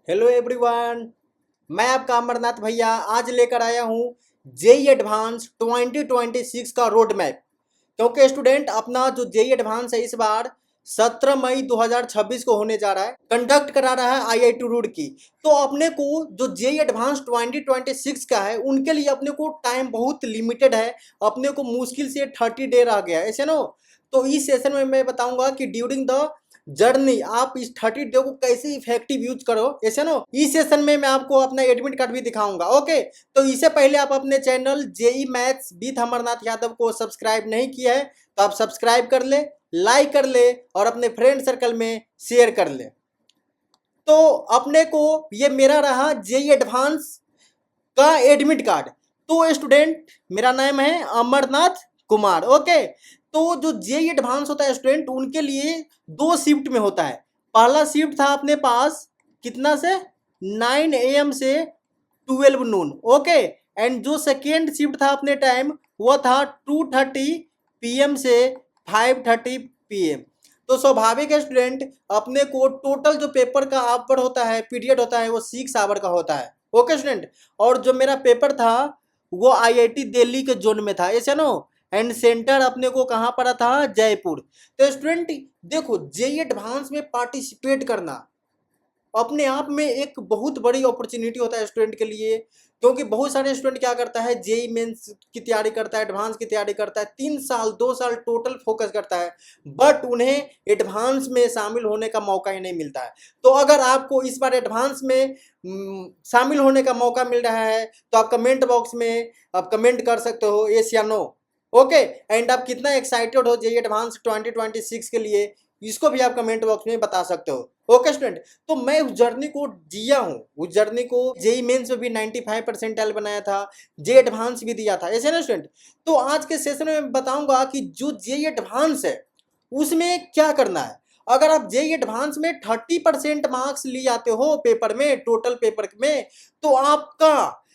Hello everyone, मैं आपका अमरनाथ भैया आज लेकर आया हूँ जेई एडवांस 2026 का रोड मैप। क्योंकि स्टूडेंट अपना जो जेई एडवांस है इस बार 17 मई 2026 को होने जा रहा है, कंडक्ट करा रहा है आईआईटी रुड़की। तो अपने को जो जेई एडवांस 2026 का है उनके लिए अपने को टाइम बहुत लिमिटेड है। अपने को मुश्किल से 30 डे रह गया है, ऐसे नो। तो इस सेशन में मैं बताऊंगा कि ड्यूरिंग द जर्नी आप इस 30 डे को कैसे इफेक्टिव यूज करो, ऐसे नो। इस सेशन में मैं आपको अपना एडमिट कार्ड भी दिखाऊंगा। ओके, तो इससे पहले आप अपने channel JE maths with Amarnath Yadav को सब्सक्राइब नहीं किया है तो आप सब्सक्राइब कर ले, लाइक कर ले और अपने फ्रेंड सर्कल में शेयर कर ले। तो अपने को ये मेरा रहा जेई एडवांस का एडमिट कार्ड। तो स्टूडेंट मेरा नाम है अमरनाथ कुमार। ओके, तो जो जेई एडवांस होता है स्टूडेंट उनके लिए दो शिफ्ट में होता है। पहला शिफ्ट था अपने पास कितना से 9 AM से 12 नून। ओके, एंड जो सेकेंड शिफ्ट था अपने टाइम वो था 2:30 PM से 5:30 PM। तो स्वाभाविक है स्टूडेंट अपने को टोटल जो पेपर का आवर होता है, पीरियड होता है वो 6 आवर का होता है। ओके स्टूडेंट, और जो मेरा पेपर था वो आईआईटी दिल्ली के जोन में था, ऐसे नो। एंड सेंटर अपने को कहाँ पड़ा था, जयपुर। तो स्टूडेंट देखो, जेई एडवांस में पार्टिसिपेट करना अपने आप में एक बहुत बड़ी अपॉर्चुनिटी होता है स्टूडेंट के लिए। क्योंकि बहुत सारे स्टूडेंट क्या करता है, जेई मेंस की तैयारी करता है, एडवांस की तैयारी करता है, 3 साल 2 साल टोटल फोकस करता है, बट उन्हें एडवांस में शामिल होने का मौका ही नहीं मिलता है। तो अगर आपको इस बार एडवांस में शामिल होने का मौका मिल रहा है तो आप कमेंट बॉक्स में आप कमेंट कर सकते हो यस या नो। ओके, एंड आप कितना एक्साइटेड हो जेई एडवांस 2026 के लिए इसको भी आप कमेंट बॉक्स में बता सकते हो। ओके स्टूडेंट, तो मैं उस जर्नी को जिया हूँ, उस जर्नी को जेई मेंस में भी 95 परसेंटाइल बनाया था, जे एडवांस भी दिया था, ऐसे ना स्टूडेंट। तो आज के सेशन में बताऊंगा कि जो जेई एडवांस है उसमें क्या करना है। अगर आप जेई एडवांस में 30% मार्क्स ले आते हो पेपर में, टोटल पेपर में, तो आपका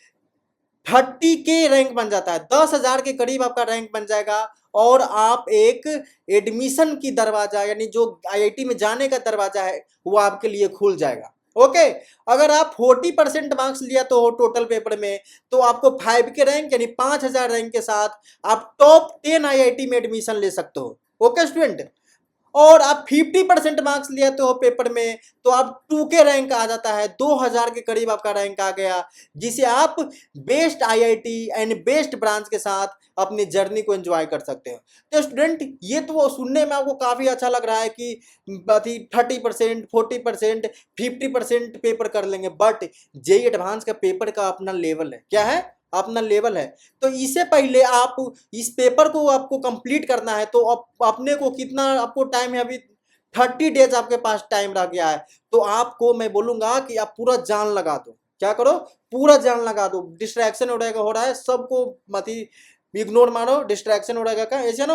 30 के रैंक बन जाता है, 10,000 के करीब आपका रैंक बन जाएगा। और आप एक एडमिशन की दरवाजा यानी जो आईआईटी में जाने का दरवाजा है वो आपके लिए खुल जाएगा। ओके, अगर आप 40% मार्क्स लिया तो हो टोटल पेपर में तो आपको 5 के रैंक यानी 5,000 रैंक के साथ आप टॉप 10 आईआईटी में एडमिशन ले सकते हो। ओके स्टूडेंट, और आप 50% मार्क्स लिए तो हो पेपर में तो आप 2 के रैंक आ जाता है, 2000 के करीब आपका रैंक आ गया, जिसे आप best IIT and best branch के साथ अपनी जर्नी को एंजॉय कर सकते हो। तो स्टूडेंट ये तो सुनने में आपको काफी अच्छा लग रहा है कि 30%, 40%, 50% पेपर कर लेंगे, बट जेई एडवांस का पेपर का अपना लेवल है, क्या है, अपना लेवल है। तो इससे पहले आप इस पेपर को आपको कंप्लीट करना है तो अपने को कितना आपको टाइम है, अभी 30 डेज आपके पास टाइम रह गया है। तो आपको मैं बोलूंगा कि आप पूरा जान लगा दो, क्या करो, पूरा जान लगा दो। डिस्ट्रैक्शन हो रहा है सबको मत इग्नोर मारो, डिस्ट्रैक्शन हो रहेगा का ऐसे ना,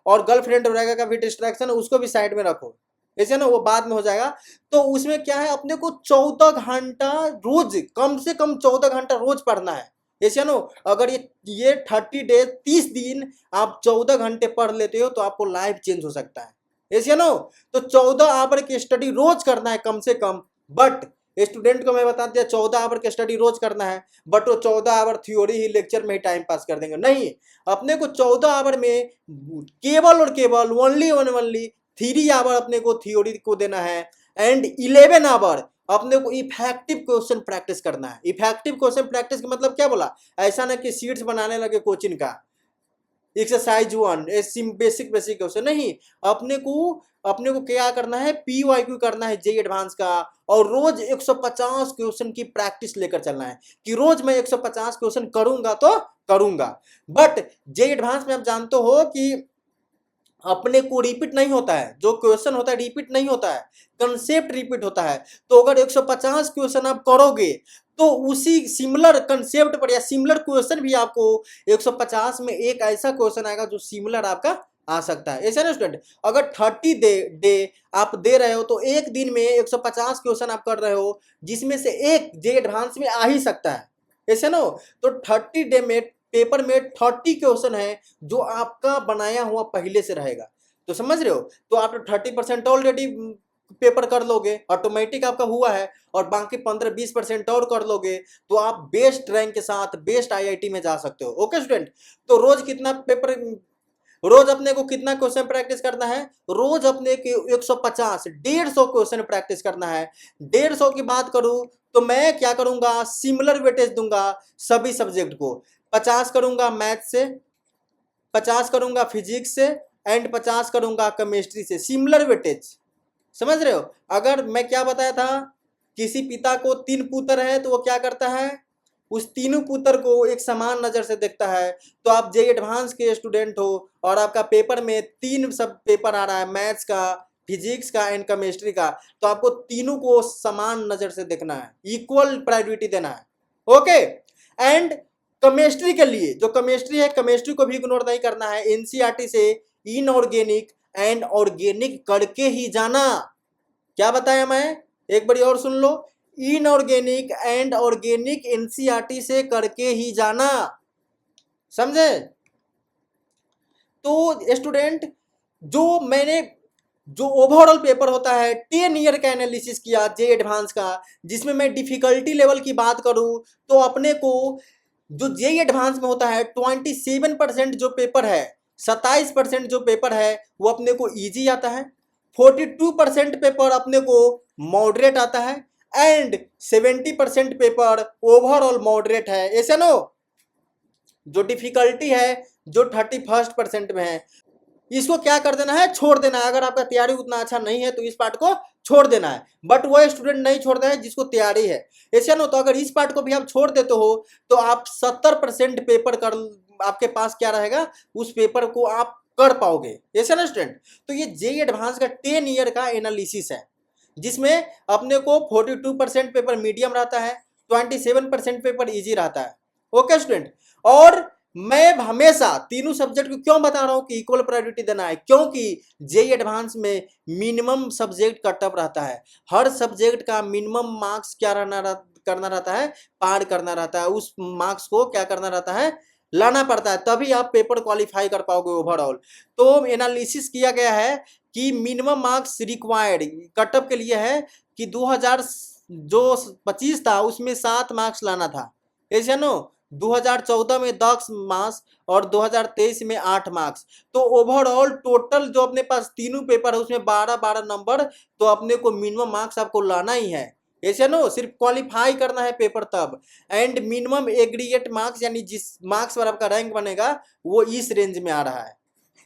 और गर्लफ्रेंड हो रहेगा का भी डिस्ट्रैक्शन उसको भी साइड में रखो, ऐसे ना, वो बाद में हो जाएगा। तो उसमें क्या है, अपने को 14 घंटा रोज, कम से कम 14 घंटा रोज पढ़ना है, ऐसे नो। अगर ये 30 डेज 30 दिन आप 14 घंटे पढ़ लेते हो तो आपको लाइफ चेंज हो सकता है, ऐसे नो। तो 14 आवर की स्टडी रोज करना है कम से कम। बट स्टूडेंट को मैं बता दिया 14 आवर की स्टडी रोज करना है, बट वो 14 आवर थ्योरी ही लेक्चर में ही टाइम पास कर देंगे, नहीं। अपने को 14 आवर में केवल और केवल ओनली 3 आवर अपने को थ्योरी को देना है, एंड 11 आवर अपने को इफेक्टिव क्वेश्चन प्रैक्टिस करना है। इफेक्टिव क्वेश्चन प्रैक्टिस का मतलब क्या बोला, ऐसा ना कि सीट्स बनाने लगे कोचिंग का, एक्सरसाइज 1 बेसिक बेसिक क्वेश्चन नहीं। अपने को क्या करना है, पीवाईक्यू करना है जेई एडवांस का, और रोज 150 क्वेश्चन की प्रैक्टिस लेकर चलना है कि रोज मैं 150 क्वेश्चन करूंगा तो करूंगा। बट जेई एडवांस में आप जानते हो कि अपने को रिपीट नहीं होता है, जो क्वेश्चन होता है रिपीट नहीं होता है, कंसेप्ट रिपीट होता है। तो अगर 150 क्वेश्चन आप करोगे तो उसी सिमिलर कंसेप्ट पर या सिमिलर क्वेश्चन भी आपको 150 में एक ऐसा क्वेश्चन आएगा जो सिमिलर आपका आ सकता है, ऐसा ना स्टूडेंट। अगर 30 डे आप दे रहे हो तो एक दिन में 150 क्वेश्चन आप कर रहे हो, जिसमें से एक जे एडवांस में आ ही सकता है, ऐसे ना। तो 30 डे में पेपर में 30 क्वेश्चन है जो आपका बनाया हुआ पहले से रहेगा। तो समझ रहे हो, तो आप 30% ऑलरेडी पेपर कर लोगे, ऑटोमेटिक आपका हुआ है, और बाकी 15-20% और कर लोगे तो आप बेस्ट रैंक के साथ बेस्ट आईआईटी में जा सकते हो। ओके स्टूडेंट, तो रोज कितना पेपर, रोज अपने को कितना क्वेश्चन प्रैक्टिस करना है? रोज अपने के 150 150 क्वेश्चन प्रैक्टिस करना है। 150 की बात करूं तो मैं क्या करूंगा, सिमिलर वेटेज दूंगा सभी सब्जेक्ट को। 50 करूंगा मैथ से, 50 करूंगा फिजिक्स से, एंड 50 करूंगा केमिस्ट्री से, सिमिलर वेटेज। समझ रहे हो? अगर मैं क्या बताया था, किसी पिता को 3 पुत्र है तो वो क्या करता है, उस तीनों पुत्र को एक समान नजर से देखता है। तो आप जे एडवांस के स्टूडेंट हो और आपका पेपर में 3 सब पेपर आ रहा है, मैथ्स का, फिजिक्स का एंड केमिस्ट्री का, तो आपको तीनों को समान नजर से देखना है, इक्वल प्रायोरिटी देना है। ओके, एंड केमिस्ट्री के लिए, जो केमिस्ट्री है, केमिस्ट्री को भी इग्नोर नहीं करना है। एनसीईआरटी से इनऑर्गेनिक एंड ऑर्गेनिक करके ही जाना। क्या बताया मैं, एक बार और सुन लो, इनऑर्गेनिक एंड ऑर्गेनिक एनसीईआरटी से करके ही जाना। समझे? तो स्टूडेंट, जो ओवरऑल पेपर होता है 10 ईयर का एनालिसिस किया जे एडवांस का, जिसमें मैं डिफिकल्टी लेवल की बात करूं तो अपने को जो जे एडवांस में होता है 27% जो पेपर है, 27% जो पेपर है वो अपने को इजी आता है, 42% पेपर अपने को मॉडरेट आता है, एंड 70% पेपर ओवरऑल मॉडरेट है। ऐसा नो, जो डिफिकल्टी है जो 31% में है, इसको क्या कर देना है, छोड़ देना है। अगर आपका तैयारी उतना अच्छा नहीं है तो इस पार्ट को छोड़ देना है। बट वो स्टूडेंट नहीं छोड़ता है जिसको तैयारी है। ऐसा ना, तो अगर इस पार्ट को भी आप छोड़ देते हो तो आप 70% पेपर कर, आपके पास क्या रहेगा, उस पेपर को आप कर पाओगे। ऐसा ना स्टूडेंट, तो ये जे एडवांस का 10 ईयर का एनालिसिस है, जिसमें अपने को 42% पेपर मीडियम रहता है, 27% पेपर इजी रहता है। ओके स्टूडेंट, और मैं हमेशा तीनों सब्जेक्ट को क्यों बता रहा हूं कि इक्वल प्रायोरिटी देना है, क्योंकि जेई एडवांस में मिनिमम सब्जेक्ट का टफ रहता है। हर सब्जेक्ट का मिनिमम मार्क्स क्या करना रहता है, पार करना रहता है। उस मार्क्स को क्या करना रहता है, लाना पड़ता है, तभी आप पेपर क्वालिफाई कर पाओगे ओवरऑल। तो एनालिसिस किया गया है कि मिनिमम मार्क्स रिक्वायर्ड कटअप के लिए है कि 2025 था उसमें 7 मार्क्स लाना था। ऐसा नो, 2014 में 10 मार्क्स और 2023 में 8 मार्क्स। तो ओवरऑल टोटल जो अपने पास तीनों पेपर है उसमें 12-12 नंबर, तो अपने को मिनिमम मार्क्स आपको लाना ही है। ऐसे नो, सिर्फ क्वालिफाई करना है पेपर तब, एंड मिनिमम एग्रीगेट मार्क्स यानी जिस मार्क्स पर आपका रैंक बनेगा वो इस रेंज में आ रहा है।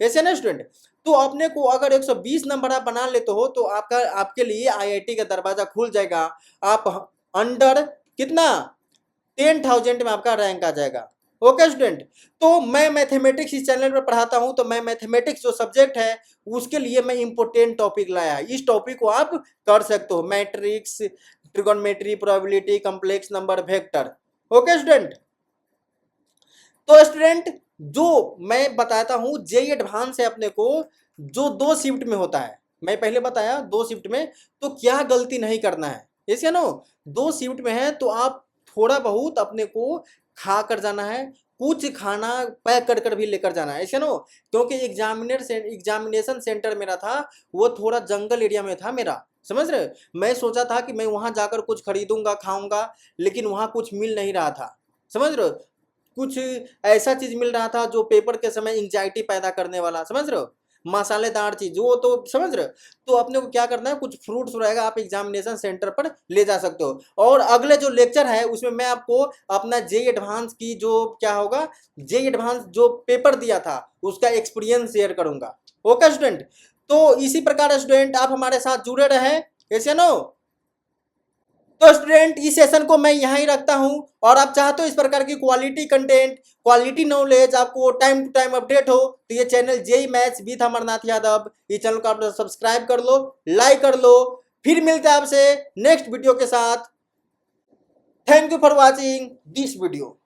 ऐसे ना स्टूडेंट, तो अपने को अगर 120 नंबर आप बना लेते हो तो आपके लिए आईआईटी का दरवाजा खुल जाएगा। आप अंडर कितना 10,000 में आपका रैंक आ जाएगा। ओके स्टूडेंट, तो मैं मैथमेटिक्स इस चैनल पर पढ़ाता हूं, तो मैं मैथमेटिक्स जो सब्जेक्ट है उसके लिए मैं इंपोर्टेंट टॉपिक लाया। इस टॉपिक को आप कर सकते हो, matrix, trigonometry, probability, complex number, vector. Okay student, तो स्टूडेंट जो मैं बताता हूं जेई एडवांस है अपने को जो 2 शिफ्ट में होता है, मैं पहले बताया 2 शिफ्ट में, तो क्या गलती नहीं करना है। ऐसे ना, 2 शिफ्ट में है तो आप थोड़ा बहुत अपने को खा कर जाना है, कुछ खाना पैक कर भी लेकर जाना है। ऐसे ना, क्योंकि एग्जामिनेशन सेंटर मेरा था वो थोड़ा जंगल एरिया में था मेरा, समझ रहे। मैं सोचा था कि मैं वहां जाकर कुछ खरीदूंगा खाऊंगा, लेकिन वहां कुछ मिल नहीं रहा था, समझ रहे हो। कुछ ऐसा चीज मिल रहा था जो पेपर के समय एंजाइटी पैदा करने वाला, समझ रहे हो, मसालेदार चीज वो, तो समझ रहे हो। तो अपने को क्या करना है, कुछ फ्रूट्स रहेगा आप एग्जामिनेशन सेंटर पर ले जा सकते हो। और अगले जो लेक्चर है उसमें मैं आपको अपना जेई एडवांस की जो क्या होगा, जेई एडवांस जो पेपर दिया था उसका एक्सपीरियंस शेयर करूंगा। ओके स्टूडेंट, तो इसी प्रकार स्टूडेंट आप हमारे साथ जुड़े रहे। ऐसे नो, तो स्टूडेंट इस सेशन को मैं यहाँ ही रखता हूँ, और आप चाहते हो इस प्रकार की क्वालिटी कंटेंट, क्वालिटी नॉलेज आपको टाइम टू टाइम अपडेट हो, तो ये channel JE maths with Amarnath Yadav, इस चैनल को आप सब्सक्राइब कर लो, लाइक कर लो। फिर मिलते हैं आपसे नेक्स्ट वीडियो के साथ। Thank you for watching this video.